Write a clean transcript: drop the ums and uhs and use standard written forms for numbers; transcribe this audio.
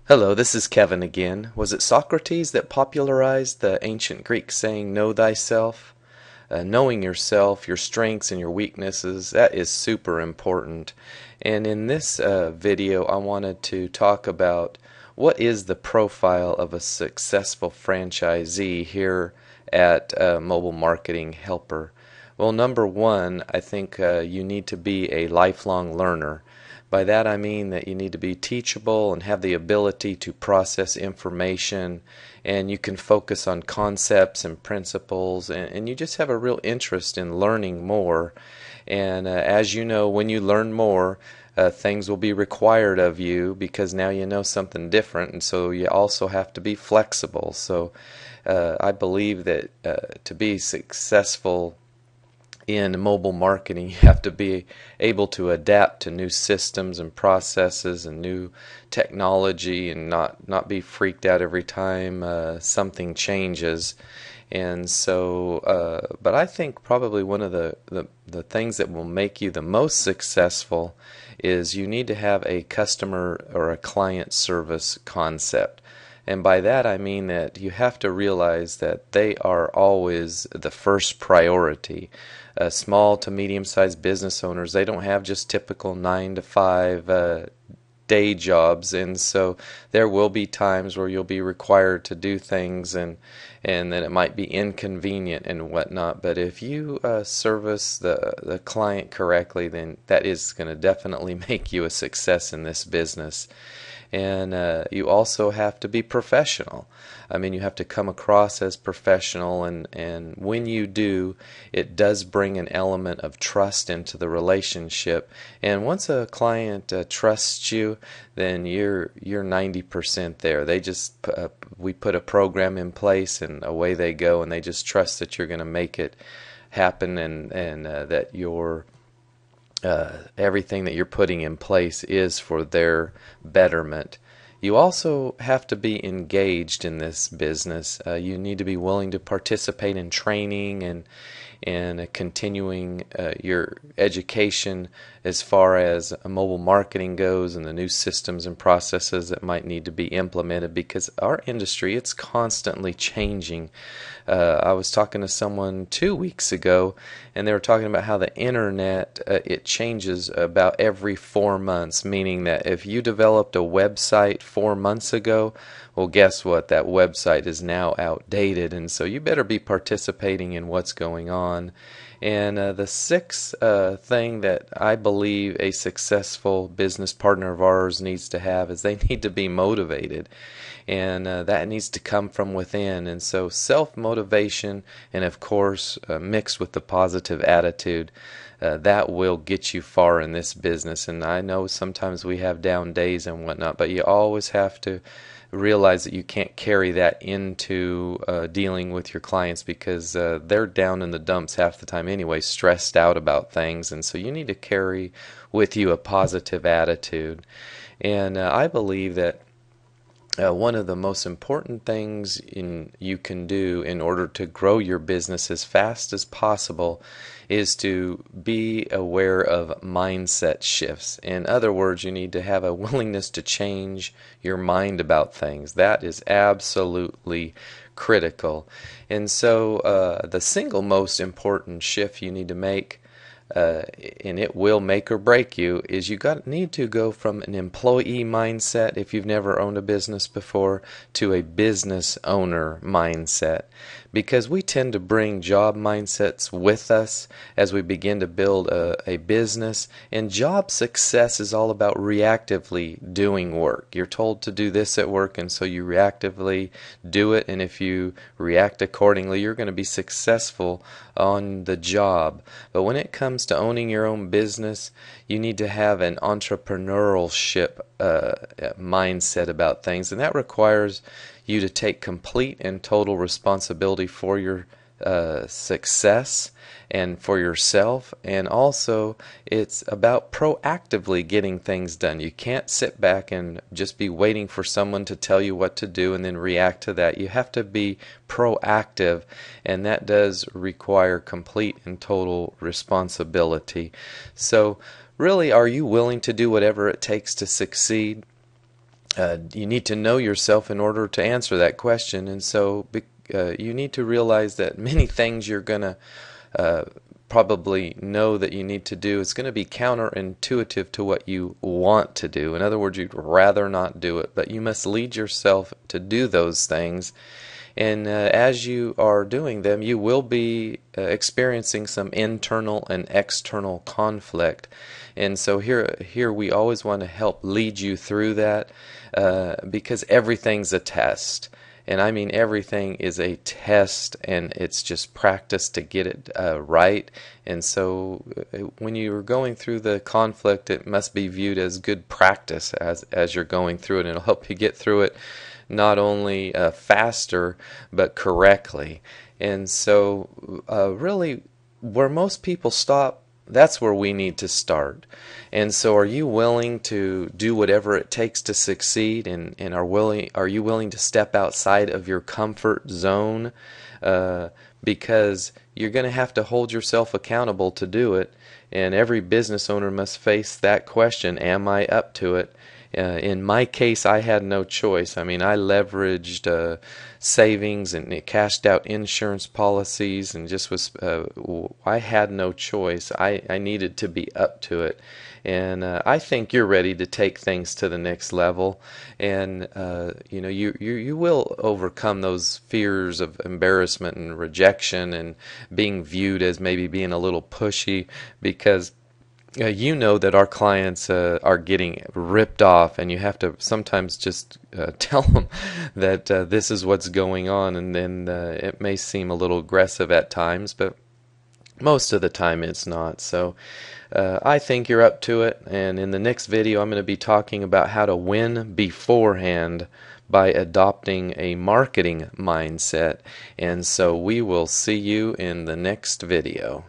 Hello, this is Kevin again. Was it Socrates that popularized the ancient Greek saying, know thyself? Knowing yourself, your strengths and your weaknesses, that is super important. And in this video, I wanted to talk about what is the profile of a successful franchisee here at Mobile Marketing Helper. Well, number one, I think you need to be a lifelong learner. By that I mean that you need to be teachable and have the ability to process information, and you can focus on concepts and principles, and you just have a real interest in learning more. And as you know, when you learn more, things will be required of you because now you know something different, and so you also have to be flexible. So I believe that to be successful in mobile marketing, you have to be able to adapt to new systems and processes and new technology, and not be freaked out every time something changes. And so, but I think probably one of the things that will make you the most successful is you need to have a customer or a client service concept. And by that I mean that you have to realize that they are always the first priority. Small to medium-sized business owners, they don't have just typical 9 to 5 day jobs, and so there will be times where you'll be required to do things, and then it might be inconvenient and whatnot. But if you service the client correctly, then that is going to definitely make you a success in this business. And you also have to be professional. I mean, you have to come across as professional, and when you do, it does bring an element of trust into the relationship. And once a client trusts you, then you're 90% there. They just we put a program in place, and away they go, and they just trust that you're going to make it happen, and that you're everything that you're putting in place is for their betterment. You also have to be engaged in this business. You need to be willing to participate in training and continuing your education as far as mobile marketing goes, and the new systems and processes that might need to be implemented, because our industry, it's constantly changing. I was talking to someone 2 weeks ago, and they were talking about how the internet, it changes about every 4 months, meaning that if you developed a website 4 months ago, well, guess what? That website is now outdated, and so you better be participating in what's going on. And the sixth thing that I believe a successful business partner of ours needs to have is they need to be motivated, and that needs to come from within. And so self-motivation, and of course mixed with the positive attitude, that will get you far in this business. And I know sometimes we have down days and whatnot, but you always have to realize that you can't carry that into dealing with your clients, because they're down in the dumps half the time anyway, stressed out about things, and so you need to carry with you a positive attitude. And I believe that one of the most important things you can do in order to grow your business as fast as possible is to be aware of mindset shifts. In other words, you need to have a willingness to change your mind about things. That is absolutely critical. And so the single most important shift you need to make, and it will make or break you, is you need to go from an employee mindset, if you've never owned a business before, to a business owner mindset. Because we tend to bring job mindsets with us as we begin to build a business, and job success is all about reactively doing work. You're told to do this at work, and so you reactively do it, and if you react accordingly, you're going to be successful on the job. But when it comes to owning your own business, you need to have an entrepreneurship mindset about things, and that requires you to take complete and total responsibility for your success and for yourself. And also, it's about proactively getting things done. You can't sit back and just be waiting for someone to tell you what to do and then react to that. You have to be proactive, and that does require complete and total responsibility. So really, are you willing to do whatever it takes to succeed? You need to know yourself in order to answer that question. And so you need to realize that many things you're going to uh, probably know that you need to do is going to be counterintuitive to what you want to do. In other words, you'd rather not do it, but you must lead yourself to do those things. And as you are doing them, you will be experiencing some internal and external conflict. And so here we always want to help lead you through that because everything's a test. And I mean, everything is a test, and it's just practice to get it right. And so when you're going through the conflict, it must be viewed as good practice as you're going through it. And it'll help you get through it not only faster, but correctly. And so really, where most people stop, that's where we need to start. And so are you willing to do whatever it takes to succeed, and are you willing to step outside of your comfort zone? Because you're going to have to hold yourself accountable to do it, and every business owner must face that question, am I up to it? In my case, I had no choice. I mean, I leveraged savings and cashed out insurance policies, and just was, I had no choice. I needed to be up to it. And I think you're ready to take things to the next level. And, you will overcome those fears of embarrassment and rejection and being viewed as maybe being a little pushy, because you know that our clients are getting ripped off, and you have to sometimes just tell them that this is what's going on, and then it may seem a little aggressive at times, but most of the time it's not. So I think you're up to it, and in the next video I'm going to be talking about how to win beforehand by adopting a marketing mindset. And so we will see you in the next video.